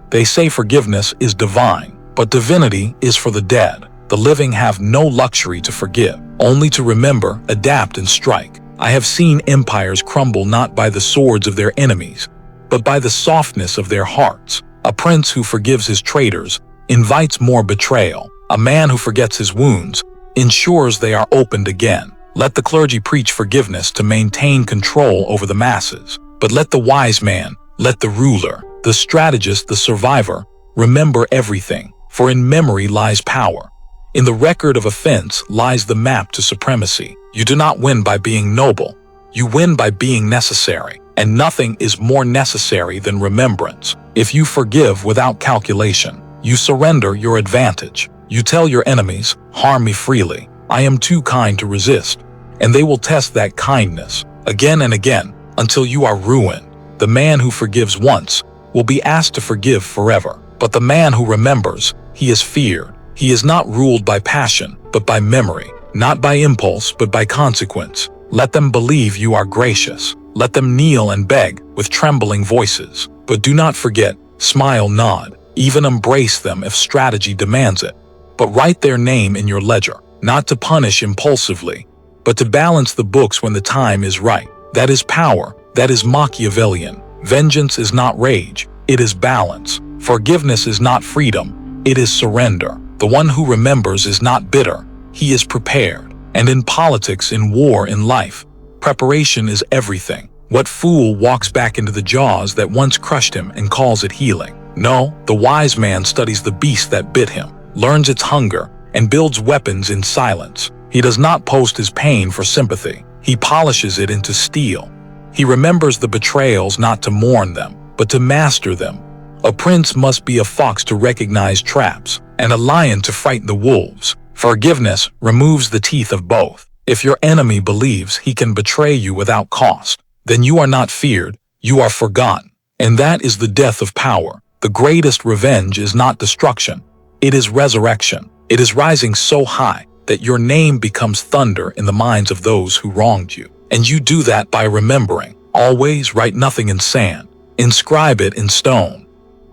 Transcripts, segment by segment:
They say forgiveness is divine, but divinity is for the dead. The living have no luxury to forgive, only to remember, adapt, and strike. I have seen empires crumble not by the swords of their enemies, but by the softness of their hearts. A prince who forgives his traitors invites more betrayal. A man who forgets his wounds ensures they are opened again. Let the clergy preach forgiveness to maintain control over the masses. But let the wise man, let the ruler, the strategist, the survivor, remember everything, for in memory lies power. In the record of offense lies the map to supremacy. You do not win by being noble. You win by being necessary, and nothing is more necessary than remembrance. If you forgive without calculation, you surrender your advantage. You tell your enemies, harm me freely. I am too kind to resist. And they will test that kindness again and again until you are ruined. The man who forgives once will be asked to forgive forever. But the man who remembers, he is feared. He is not ruled by passion, but by memory. Not by impulse, but by consequence. Let them believe you are gracious. Let them kneel and beg with trembling voices. But do not forget, smile, nod, even embrace them if strategy demands it. But write their name in your ledger, not to punish impulsively, but to balance the books when the time is right. That is power. That is Machiavellian. Vengeance is not rage. It is balance. Forgiveness is not freedom. It is surrender. The one who remembers is not bitter. He is prepared. And in politics, in war, in life, preparation is everything. What fool walks back into the jaws that once crushed him and calls it healing? No, the wise man studies the beast that bit him, learns its hunger, and builds weapons in silence. He does not post his pain for sympathy. He polishes it into steel. He remembers the betrayals not to mourn them, but to master them. A prince must be a fox to recognize traps, and a lion to frighten the wolves. Forgiveness removes the teeth of both. If your enemy believes he can betray you without cost, then you are not feared, you are forgotten. And that is the death of power. The greatest revenge is not destruction. It is resurrection. It is rising so high that your name becomes thunder in the minds of those who wronged you. And you do that by remembering. Always write nothing in sand. Inscribe it in stone.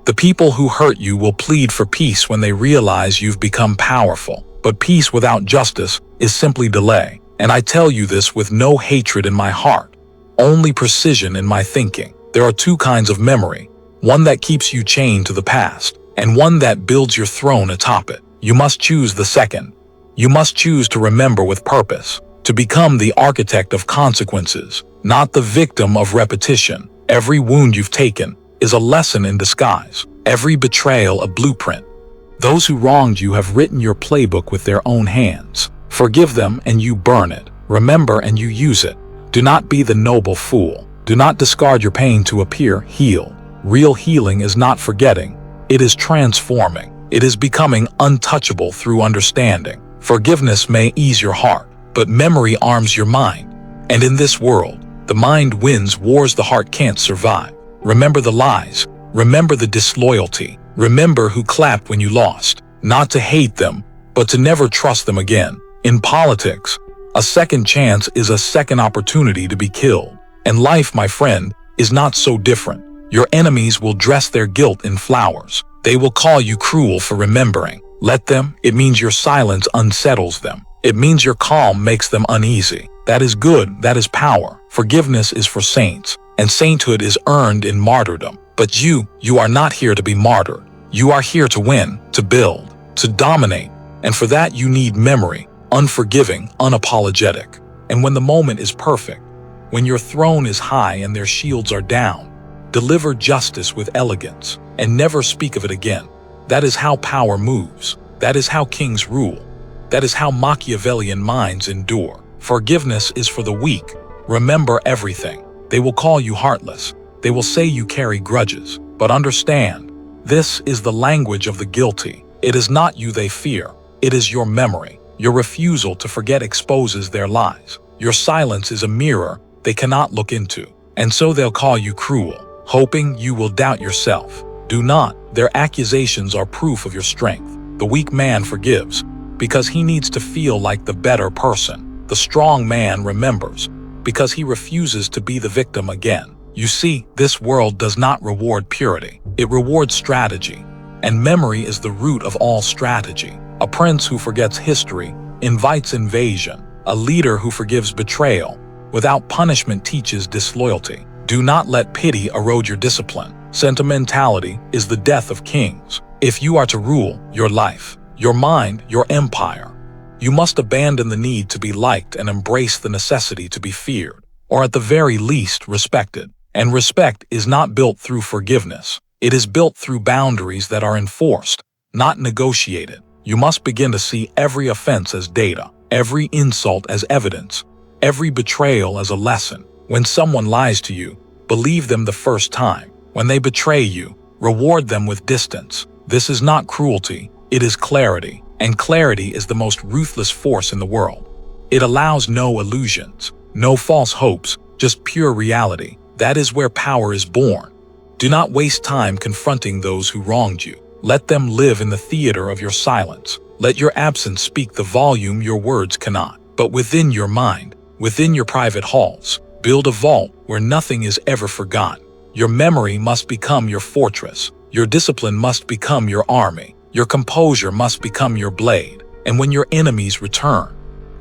The people who hurt you will plead for peace when they realize you've become powerful. But peace without justice is simply delay. And I tell you this with no hatred in my heart, only precision in my thinking. There are two kinds of memory. One that keeps you chained to the past, and one that builds your throne atop it. You must choose the second. You must choose to remember with purpose, to become the architect of consequences, not the victim of repetition. Every wound you've taken is a lesson in disguise. Every betrayal a blueprint. Those who wronged you have written your playbook with their own hands. Forgive them and you burn it. Remember and you use it. Do not be the noble fool. Do not discard your pain to appear healed. Real healing is not forgetting. It is transforming. It is becoming untouchable through understanding. Forgiveness may ease your heart, but memory arms your mind. And in this world, the mind wins wars the heart can't survive. Remember the lies. Remember the disloyalty. Remember who clapped when you lost. Not to hate them, but to never trust them again. In politics, a second chance is a second opportunity to be killed. And life, my friend, is not so different. Your enemies will dress their guilt in flowers. They will call you cruel for remembering. Let them. It means your silence unsettles them. It means your calm makes them uneasy. That is good. That is power. Forgiveness is for saints, and sainthood is earned in martyrdom. But you are not here to be martyred. You are here to win, to build, to dominate. And for that you need memory, unforgiving, unapologetic. And when the moment is perfect, when your throne is high and their shields are down, deliver justice with elegance and never speak of it again. That is how power moves. That is how kings rule. That is how Machiavellian minds endure. Forgiveness is for the weak. Remember everything. They will call you heartless. They will say you carry grudges. But understand, this is the language of the guilty. It is not you they fear. It is your memory. Your refusal to forget exposes their lies. Your silence is a mirror they cannot look into. And so they'll call you cruel, hoping you will doubt yourself. Do not. Their accusations are proof of your strength. The weak man forgives because he needs to feel like the better person. The strong man remembers because he refuses to be the victim again. You see, this world does not reward purity. It rewards strategy. And memory is the root of all strategy. A prince who forgets history invites invasion. A leader who forgives betrayal without punishment teaches disloyalty. Do not let pity erode your discipline. Sentimentality is the death of kings. If you are to rule your life, your mind, your empire, you must abandon the need to be liked and embrace the necessity to be feared, or at the very least respected. And respect is not built through forgiveness. It is built through boundaries that are enforced, not negotiated. You must begin to see every offense as data, every insult as evidence, every betrayal as a lesson. When someone lies to you, believe them the first time. When they betray you, reward them with distance. This is not cruelty, it is clarity. And clarity is the most ruthless force in the world. It allows no illusions, no false hopes, just pure reality. That is where power is born. Do not waste time confronting those who wronged you. Let them live in the theater of your silence. Let your absence speak the volume your words cannot. But within your mind, within your private halls, build a vault where nothing is ever forgotten. Your memory must become your fortress. Your discipline must become your army. Your composure must become your blade. And when your enemies return,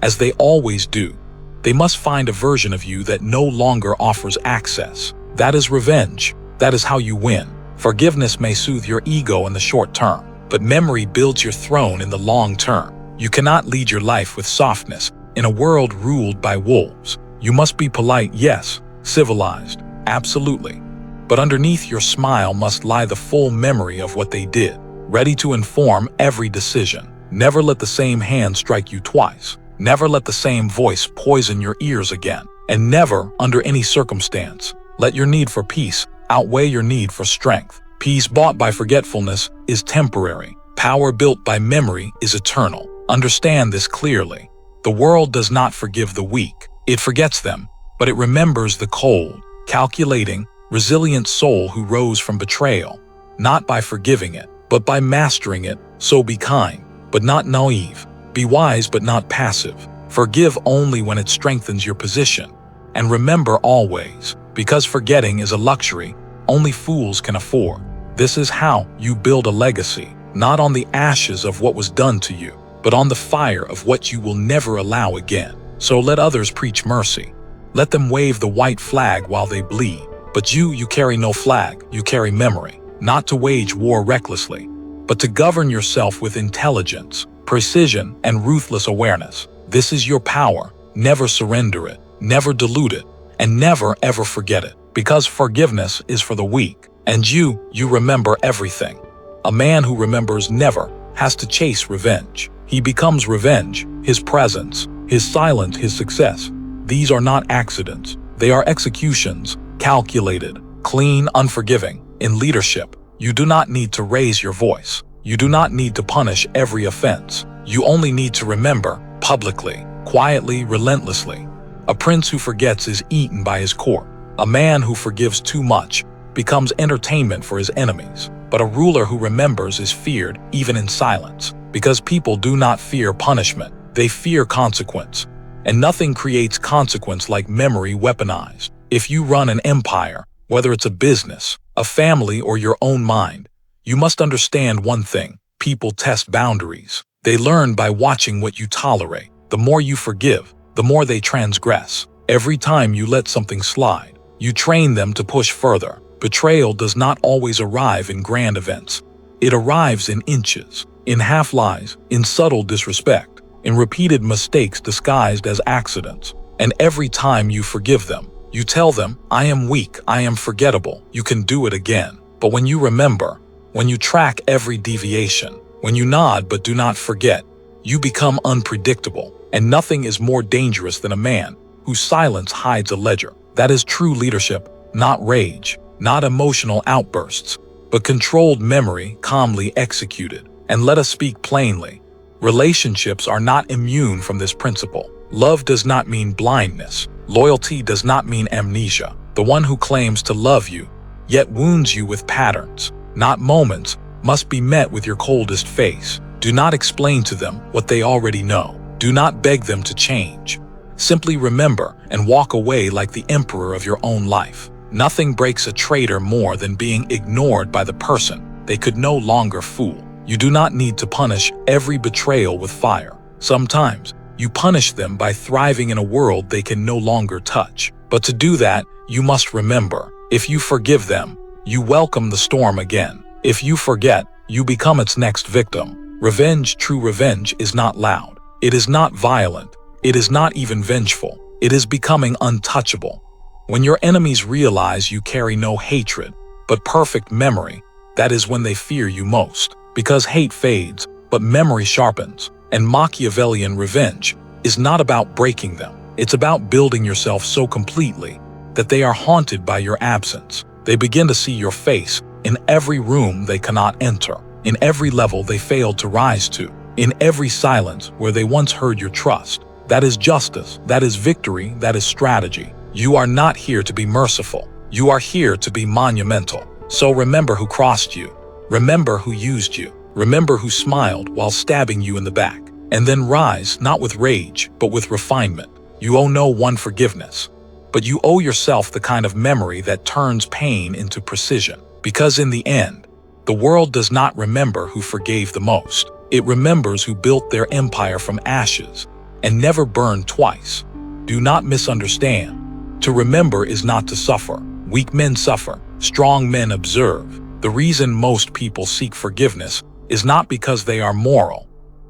as they always do, they must find a version of you that no longer offers access. That is revenge. That is how you win. Forgiveness may soothe your ego in the short term, but memory builds your throne in the long term. You cannot lead your life with softness in a world ruled by wolves. You must be polite, yes, civilized, absolutely. But underneath your smile must lie the full memory of what they did, ready to inform every decision. Never let the same hand strike you twice. Never let the same voice poison your ears again. And never, under any circumstance, let your need for peace outweigh your need for strength. Peace bought by forgetfulness is temporary. Power built by memory is eternal. Understand this clearly. The world does not forgive the weak. It forgets them, but it remembers the cold, calculating, resilient soul who rose from betrayal. Not by forgiving it, but by mastering it. So be kind, but not naive. Be wise, but not passive. Forgive only when it strengthens your position. And remember always, because forgetting is a luxury only fools can afford. This is how you build a legacy, not on the ashes of what was done to you, but on the fire of what you will never allow again. So let others preach mercy. Let them wave the white flag while they bleed. But you carry no flag, you carry memory. Not to wage war recklessly, but to govern yourself with intelligence, precision, and ruthless awareness. This is your power. Never surrender it, never dilute it, and never ever forget it. Because forgiveness is for the weak, and you remember everything. A man who remembers never has to chase revenge. He becomes revenge, his presence, his silence, his success. These are not accidents. They are executions, calculated, clean, unforgiving. In leadership, you do not need to raise your voice. You do not need to punish every offense. You only need to remember publicly, quietly, relentlessly. A prince who forgets is eaten by his court. A man who forgives too much becomes entertainment for his enemies. But a ruler who remembers is feared even in silence, because people do not fear punishment. They fear consequence. And nothing creates consequence like memory weaponized. If you run an empire, whether it's a business, a family, or your own mind, you must understand one thing. People test boundaries. They learn by watching what you tolerate. The more you forgive, the more they transgress. Every time you let something slide, you train them to push further. Betrayal does not always arrive in grand events. It arrives in inches, in half-lies, in subtle disrespect, in repeated mistakes disguised as accidents. And every time you forgive them, you tell them, I am weak, I am forgettable, you can do it again. But when you remember, when you track every deviation, when you nod but do not forget, you become unpredictable. And nothing is more dangerous than a man whose silence hides a ledger. That is true leadership, not rage, not emotional outbursts, but controlled memory calmly executed. And let us speak plainly. Relationships are not immune from this principle. Love does not mean blindness. Loyalty does not mean amnesia. The one who claims to love you, yet wounds you with patterns, not moments, must be met with your coldest face. Do not explain to them what they already know. Do not beg them to change. Simply remember and walk away like the emperor of your own life. Nothing breaks a traitor more than being ignored by the person they could no longer fool. You do not need to punish every betrayal with fire. Sometimes, you punish them by thriving in a world they can no longer touch. But to do that, you must remember, if you forgive them, you welcome the storm again. If you forget, you become its next victim. Revenge, true revenge, is not loud. It is not violent. It is not even vengeful. It is becoming untouchable. When your enemies realize you carry no hatred, but perfect memory, that is when they fear you most. Because hate fades, but memory sharpens. And Machiavellian revenge is not about breaking them. It's about building yourself so completely that they are haunted by your absence. They begin to see your face in every room they cannot enter, in every level they failed to rise to, in every silence where they once heard your trust. That is justice, that is victory, that is strategy. You are not here to be merciful. You are here to be monumental. So remember who crossed you. Remember who used you. Remember who smiled while stabbing you in the back. And then rise, not with rage, but with refinement. You owe no one forgiveness, but you owe yourself the kind of memory that turns pain into precision. Because in the end, the world does not remember who forgave the most. It remembers who built their empire from ashes and never burned twice. Do not misunderstand. To remember is not to suffer. Weak men suffer. Strong men observe. The reason most people seek forgiveness is not because they are moral.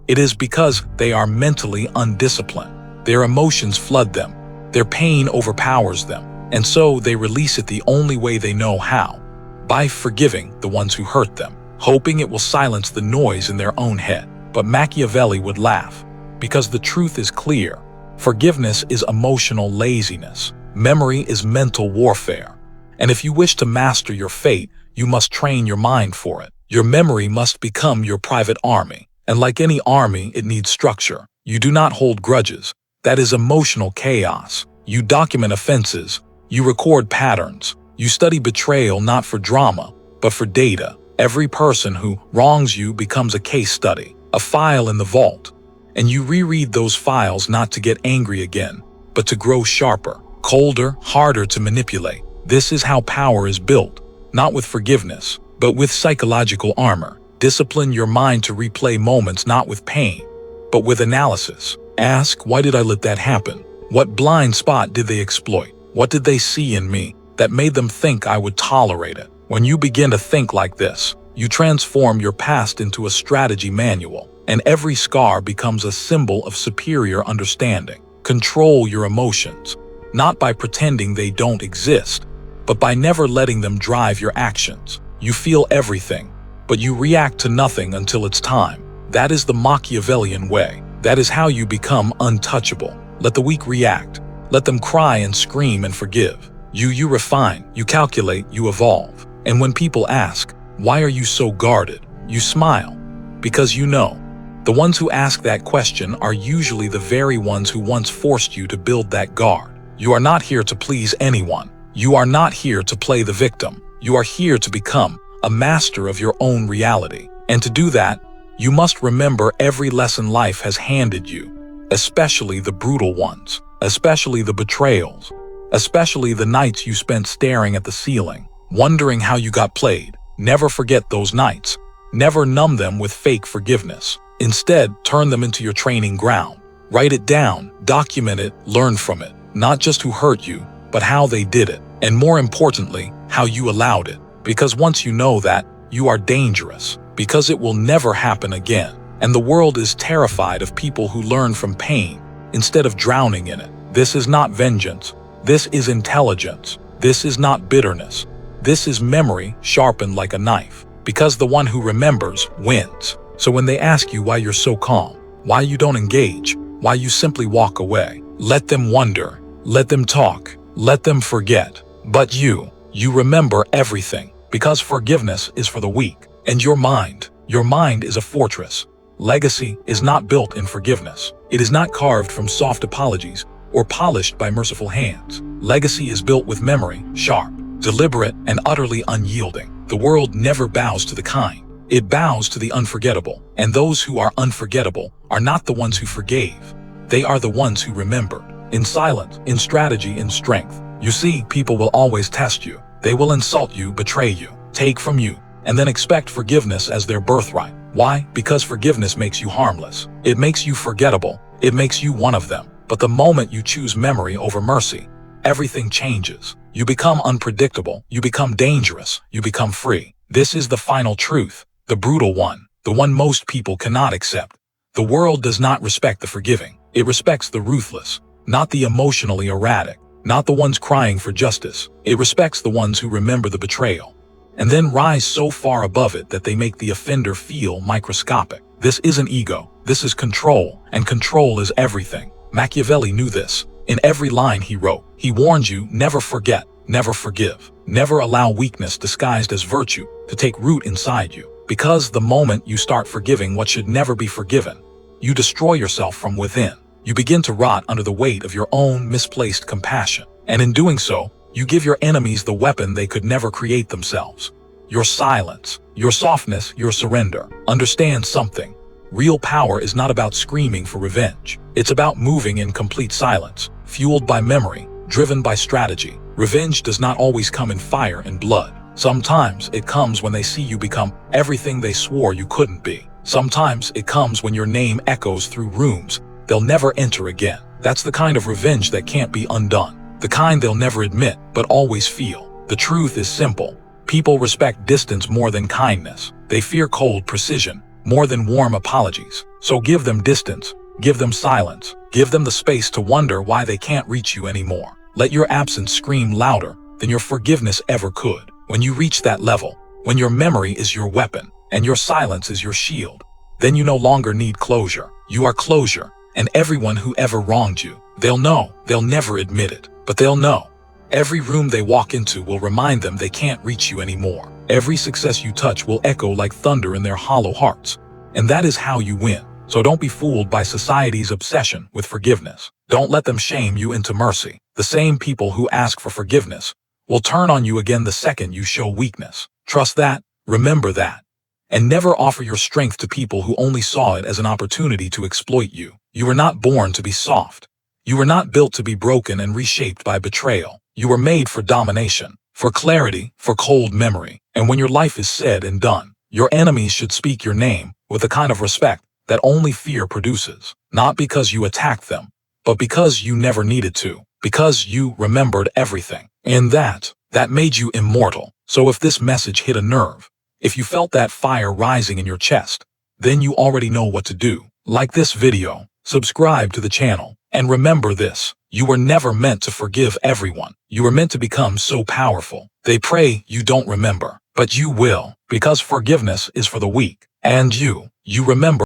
It is because they are mentally undisciplined. Their emotions flood them. Their pain overpowers them. And so they release it the only way they know how, by forgiving the ones who hurt them, hoping it will silence the noise in their own head. But Machiavelli would laugh, because the truth is clear. Forgiveness is emotional laziness. Memory is mental warfare. And if you wish to master your fate, you must train your mind for it. Your memory must become your private army. And like any army, it needs structure. You do not hold grudges. That is emotional chaos. You document offenses. You record patterns. You study betrayal not for drama, but for data. Every person who wrongs you becomes a case study, a file in the vault. And you reread those files not to get angry again, but to grow sharper, colder, harder to manipulate. This is how power is built, not with forgiveness, but with psychological armor. Discipline your mind to replay moments not with pain, but with analysis. Ask, why did I let that happen? What blind spot did they exploit? What did they see in me that made them think I would tolerate it? When you begin to think like this, you transform your past into a strategy manual, and every scar becomes a symbol of superior understanding. Control your emotions, not by pretending they don't exist, but by never letting them drive your actions. You feel everything, but you react to nothing until it's time. That is the Machiavellian way. That is how you become untouchable. Let the weak react. Let them cry and scream and forgive. You refine, you calculate, you evolve. And when people ask, why are you so guarded? You smile, because you know. The ones who ask that question are usually the very ones who once forced you to build that guard. You are not here to please anyone. You are not here to play the victim. You are here to become a master of your own reality. And to do that, you must remember every lesson life has handed you, especially the brutal ones, especially the betrayals, especially the nights you spent staring at the ceiling, wondering how you got played. Never forget those nights. Never numb them with fake forgiveness. Instead, turn them into your training ground. Write it down, document it, learn from it. Not just who hurt you, but how they did it. And more importantly, how you allowed it. Because once you know that, you are dangerous. Because it will never happen again. And the world is terrified of people who learn from pain instead of drowning in it. This is not vengeance. This is intelligence. This is not bitterness. This is memory sharpened like a knife. Because the one who remembers wins. So when they ask you why you're so calm, why you don't engage, why you simply walk away, let them wonder, let them talk, let them forget. But you remember everything. Because forgiveness is for the weak. And your mind is a fortress. Legacy is not built in forgiveness. It is not carved from soft apologies or polished by merciful hands. Legacy is built with memory, sharp, deliberate, and utterly unyielding. The world never bows to the kind. It bows to the unforgettable. And those who are unforgettable are not the ones who forgave. They are the ones who remembered. In silence, in strategy, in strength, You see, people will always test you. They will insult you, betray you, take from you, and then expect forgiveness as their birthright. Why? Because forgiveness makes you harmless. It makes you forgettable. It makes you one of them. But the moment you choose memory over mercy, everything changes. You become unpredictable. You become dangerous. You become free. This is the final truth, the brutal one, the one most people cannot accept. The world does not respect the forgiving. It respects the ruthless, not the emotionally erratic, not the ones crying for justice. It respects the ones who remember the betrayal, and then rise so far above it that they make the offender feel microscopic. This isn't ego. This is control, and control is everything. Machiavelli knew this. In every line he wrote, he warned you, never forget, never forgive, never allow weakness disguised as virtue to take root inside you. Because the moment you start forgiving what should never be forgiven, you destroy yourself from within. You begin to rot under the weight of your own misplaced compassion. And in doing so, you give your enemies the weapon they could never create themselves. Your silence, your softness, your surrender. Understand something. Real power is not about screaming for revenge. It's about moving in complete silence, fueled by memory, driven by strategy. Revenge does not always come in fire and blood. Sometimes it comes when they see you become everything they swore you couldn't be. Sometimes it comes when your name echoes through rooms they'll never enter again. That's the kind of revenge that can't be undone. The kind they'll never admit, but always feel. The truth is simple. People respect distance more than kindness. They fear cold precision more than warm apologies. So give them distance. Give them silence. Give them the space to wonder why they can't reach you anymore. Let your absence scream louder than your forgiveness ever could. When you reach that level, when your memory is your weapon and your silence is your shield, then you no longer need closure. You are closure. And everyone who ever wronged you, they'll know. They'll never admit it, but they'll know. Every room they walk into will remind them they can't reach you anymore. Every success you touch will echo like thunder in their hollow hearts. And that is how you win. So don't be fooled by society's obsession with forgiveness. Don't let them shame you into mercy. The same people who ask for forgiveness will turn on you again the second you show weakness. Trust that, remember that. And never offer your strength to people who only saw it as an opportunity to exploit you. You were not born to be soft. You were not built to be broken and reshaped by betrayal. You were made for domination, for clarity, for cold memory. And when your life is said and done, your enemies should speak your name with the kind of respect that only fear produces. Not because you attacked them, but because you never needed to. Because you remembered everything. And that made you immortal. So if this message hit a nerve, if you felt that fire rising in your chest, then you already know what to do. Like this video, subscribe to the channel, and remember this. You were never meant to forgive everyone. You were meant to become so powerful. They pray you don't remember, but you will, because forgiveness is for the weak. And you remember.